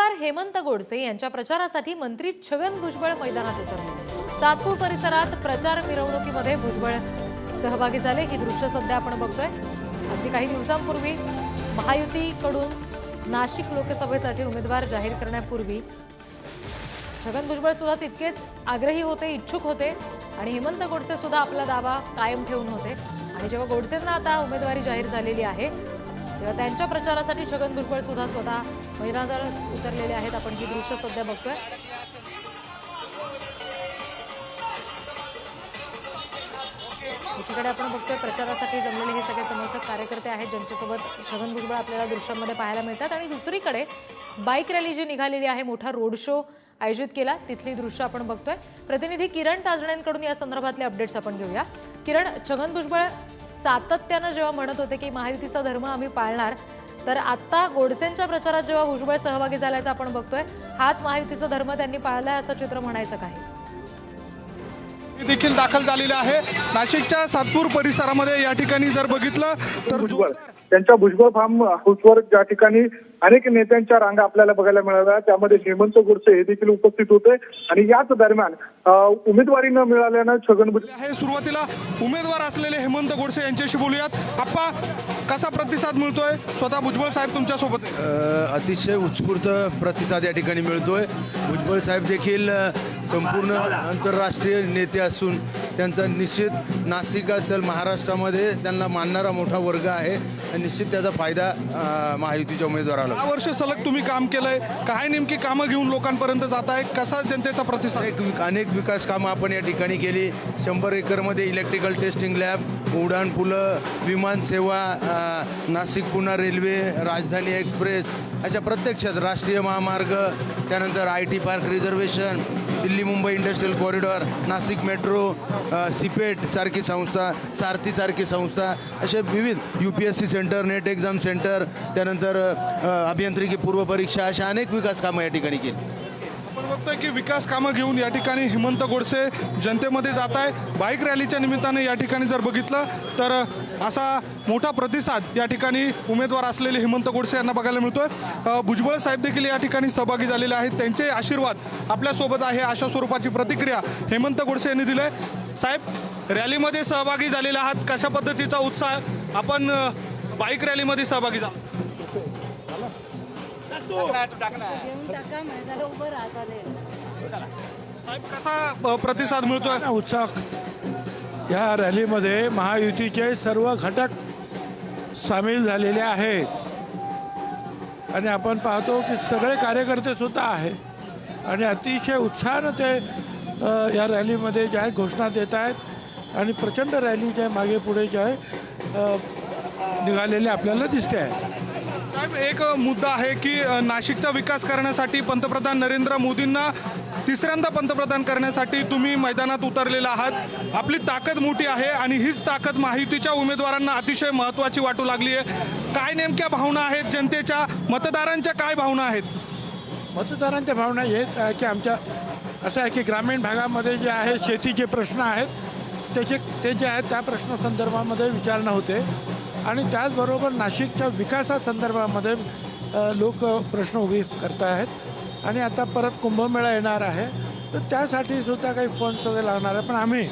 उमेदवार हेमंत गोडसे यांच्या प्रचारासाठी मंत्री छगन भुजबळ मैदानात उतरले। सातपूर परिसरात प्रचार मिरवणुकीमध्ये भुजबळ सहभागी झाले। ही दृश्य सध्या आपण बघतोय। अगदी काही दिवसांपूर्वी महायुतीकडून नाशिक लोकसभेसाठी उमेदवार जाहीर करण्यापूर्वी छगन भुजबळ सुद्धा तितकेच आग्रही होते, इच्छुक होते आणि हेमंत गोडसे सुद्धा आपला दावा कायम ठेवून होते। आणि जेव्हा गोडसेंना आता उमेदवारी जाहीर झालेली आहे तेव्हा त्यांच्या प्रचारासाठी छगन भुजबळ सुद्धा स्वतः मैदानावर उतरलेले आहेत। आपण ही दृश्य सध्या बघतोय। एकीकडे आपण बघतोय प्रचारासाठी जमलेले हे सगळे समर्थक कार्यकर्ते आहेत ज्यांच्यासोबत छगन भुजबळ आपल्याला दृश्यांमध्ये पाहायला मिळतात। आणि दुसरीकडे बाईक रॅली जी निघालेली आहे, मोठा रोड शो आयोजित केला, तिथली दृश्य आपण बघतोय। प्रतिनिधी किरण ताजण्यांकडून या संदर्भातले अपडेट्स आपण घेऊया। किरण, छगन भुजबळ सातत्याने जेव्हा म्हणत होते की महायुतीचा धर्म आम्ही पाळणार, तर आता गोडसेंच्या प्रचारात जेव्हा भुजबळ सहभागी झाल्याचं आपण बघतोय, हाच महायुतीचा धर्म त्यांनी पाळलाय असं चित्र म्हणायचं काय? देखील दाखल झालेले आहे। नाशिकच्या सातपूर परिसरामध्ये या ठिकाणी जर बघितलं तर त्यांच्या भुजबळ फार्म हाऊसवर ज्या ठिकाणी अनेक नेत्यांच्या रांगा आपल्याला बघायला मिळाल्या, त्यामध्ये हेमंत गोडसे हे देखील उपस्थित होते। आणि याच दरम्यान उमेदवारी न मिळाल्यानं छगन भुजबळ हे सुरुवातीला उमेदवार असलेले हेमंत गोडसे यांच्याशी बोलूयात। आप्पा, कसा प्रतिसाद मिळतोय? स्वतः भुजबळ साहेब तुमच्या सोबत अतिशय उत्स्फूर्त प्रतिसाद या ठिकाणी मिळतोय। भुजबळ साहेब देखील संपूर्ण आंतरराष्ट्रीय नेते असून त्यांचा निश्चित नाशिक असेल महाराष्ट्रामध्ये त्यांना मानणारा मोठा वर्ग आहे आणि निश्चित त्याचा फायदा महायुतीच्या उमेदवाराला। या वर्ष सलग तुम्ही काम केलंय, काय नेमकी कामं घेऊन लोकांपर्यंत जात आहे, कसा जनतेचा प्रतिसाद? अनेक विकास कामं आपण या ठिकाणी केली। 100 एकरमध्ये इलेक्ट्रिकल टेस्टिंग लॅब, उड्डाण पुलं, विमान सेवा, नाशिक पुणे रेल्वे, राजधानी एक्सप्रेस, अशा प्रत्यक्षात राष्ट्रीय महामार्ग, त्यानंतर IT park reservation, Delhi Mumbai industrial corridor, Nashik metro, CIPET सारखी संस्था, सारथी सारखी संस्था, असे विविध UPSC centre, net exam centre, त्यानंतर अभियांत्रिकी पूर्व परीक्षा, अशा अनेक विकास कामं या ठिकाणी केली। आपण बघतोय की विकास कामं घेऊन या ठिकाणी हेमंत गोडसे जनतेमध्ये जात आहे। बाईक रॅलीच्या निमित्ताने या ठिकाणी जर बघितलं तर असा मोठा प्रतिसाद या ठिकाणी उमेदवार असलेले हेमंत गोडसे यांना बघायला मिळतोय। भुजबळ साहेब देखील या ठिकाणी सहभागी झालेले आहेत, त्यांचे आशीर्वाद आपल्यासोबत आहे, अशा स्वरूपाची प्रतिक्रिया हेमंत गोडसे यांनी दिली आहे। साहेब, रॅलीमध्ये सहभागी झालेले आहात, कशा पद्धतीचा उत्साह? आपण बाईक रॅलीमध्ये सहभागी झाला, साहेब कसा प्रतिसाद मिळतोय? उत्साह या रॅलीमध्ये महायुतीचे सर्व घटक सामील झालेले आहेत आणि आपण पाहतो की सगळे कार्यकर्ते सुद्धा आहेत आणि अतिशय उत्साहानं ते या रॅलीमध्ये जे आहे घोषणा देत आहेत आणि प्रचंड रॅली जे मागे पुढे जे आहे निघालेले आपल्याला दिसते आहे। साहेब, एक मुद्दा आहे की नाशिकचा विकास करण्यासाठी पंतप्रधान नरेंद्र मोदींना तिसऱ्यांदा पंतप्रधान करण्यासाठी तुम्ही मैदानात उतरलेला आहात। आपली ताकद मोठी आहे आणि हीच ताकद महायुतीच्या उमेदवारांना अतिशय महत्त्वाची वाटू लागली आहे। काय नेमक्या भावना आहेत जनतेच्या, मतदारांच्या काय भावना आहेत? मतदारांच्या भावना हेच आहे की आमच्या असं आहे की ग्रामीण भागामध्ये जे आहे शेतीचे प्रश्न आहेत ते जे आहेत त्या प्रश्नासंदर्भामध्ये विचारणा होते आणि त्याचबरोबर नाशिकच्या विकासासंदर्भामध्ये लोक प्रश्न उभे करत आहेत आणि आता परत कुंभमेळा येणार आहे, तर त्यासाठी सुद्धा काही फंड्स वगैरे लागणार आहे। पण आम्ही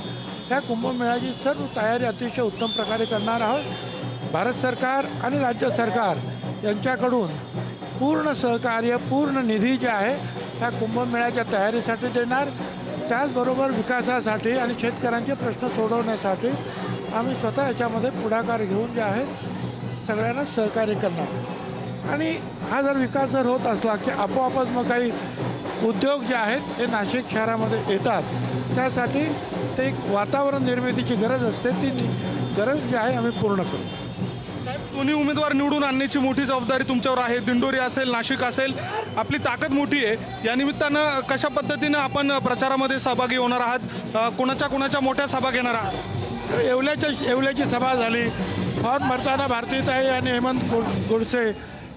त्या कुंभमेळ्याची सर्व तयारी अतिशय उत्तम प्रकारे करणार आहोत। भारत सरकार आणि राज्य सरकार यांच्याकडून पूर्ण सहकार्य, पूर्ण निधी जे आहे ह्या कुंभमेळ्याच्या तयारीसाठी देणार, त्याचबरोबर विकासासाठी आणि शेतकऱ्यांचे प्रश्न सोडवण्यासाठी आम्ही स्वतः याच्यामध्ये पुढाकार घेऊन जे आहे सगळ्यांना सहकार्य करणार। आणि हा जर विकास जर होत असला की आपोआपच मग काही उद्योग जे आहेत हे नाशिक शहरामध्ये येतात, त्यासाठी ते एक वातावरण निर्मितीची गरज असते, ती गरज जी आहे आम्ही पूर्ण करू। साहेब, दोन्ही उमेदवार निवडून आणण्याची मोठी जबाबदारी तुमच्यावर आहे। दिंडोरी असेल, नाशिक असेल, आपली ताकद मोठी आहे। या निमित्तानं कशा पद्धतीनं आपण प्रचारामध्ये सहभागी होणार आहात? कोणाच्या मोठ्या सभा घेणार आहात? येवल्याची सभा झाली, फॉर्म भरताना भारतीताई आणि हेमंत गोडसे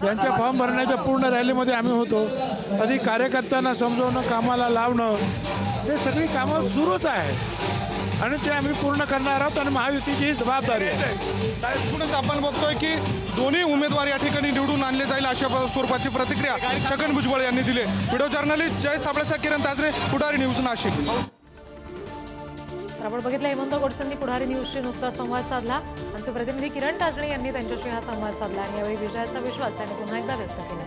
यांच्या फॉर्म भरण्याच्या पूर्ण रॅलीमध्ये आम्ही होतो। अधिक कार्यकर्त्यांना समजवणं, कामाला लावणं, हे सगळी कामं सुरूच आहे। आणि ते आम्ही पूर्ण करणार आहोत आणि महायुतीची ही जबाबदारी आहे. एकूणच आपण बघतोय की दोन्ही उमेदवार या ठिकाणी निवडून आणले जाईल अशा स्वरूपाची प्रतिक्रिया छगन भुजबळ यांनी दिली. व्हिडिओ जर्नलिस्ट जय साबळेसह किरण ताजरे, पुढारी न्यूज, नाशिक. तर आपण बघितलं हेमंत गोडसेंनी पुढारी न्यूजशी नुकताच संवाद साधला. आमचे प्रतिनिधी किरण ताजणे यांनी त्यांच्याशी हा संवाद साधला आणि यावेळी विजयाचा विश्वास त्यांनी पुन्हा एकदा व्यक्त केला.